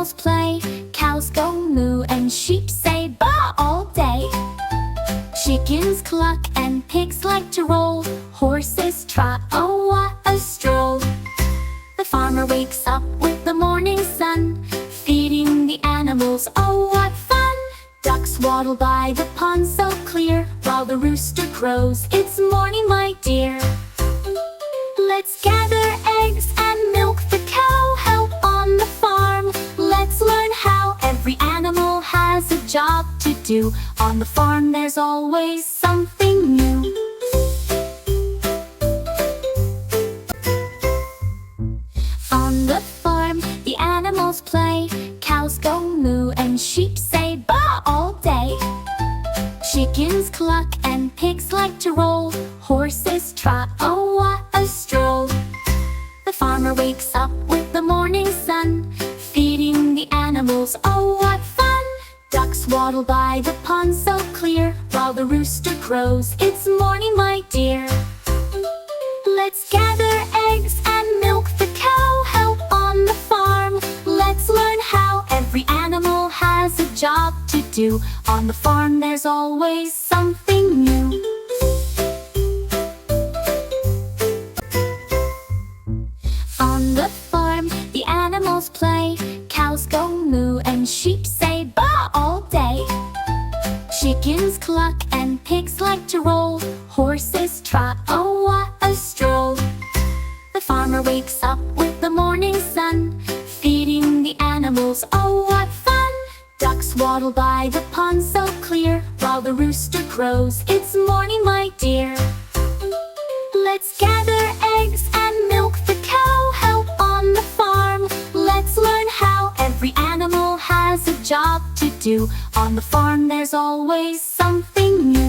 animals play. Cows go moo and sheep say baa all day. Chickens cluck and pigs like to roll. Horses trot, oh what a stroll. The farmer wakes up with the morning sun, feeding the animals, oh what fun. Ducks waddle by the pond so clear, while the rooster crows, it's morning my dear. Let's gather eggs and milk the cow, help on the farm. Let's learn how every animal has a job to do. On the farm there's always something new. On the farm the animals play. Cows go moo and sheep say baa all day. Chickens cluck and pigs like to roll. Horses trot, oh what a stroll. The farmer wakes up with the morning sun, feeding the animals, oh what fun. Ducks waddle by the pond so clear, while the rooster crows, it's morning my dear. Let's gather eggs and milk the cow, help on the farm. Let's learn how every animal has a job to do. On the farm there's always something new. On the farm the animals play. Cows go moo and sheep say baa all day. Chickens cluck and pigs like to roll. Horses trot, oh what a stroll. The farmer wakes up with the morning sun, feeding the animals, oh what fun. Ducks waddle by the pond so clear, while the rooster crows, it's morning my dear. Let's gather eggs and milk the cow, help on the farm. Let's learn how every animal has a job to do. On the farm there's always something new.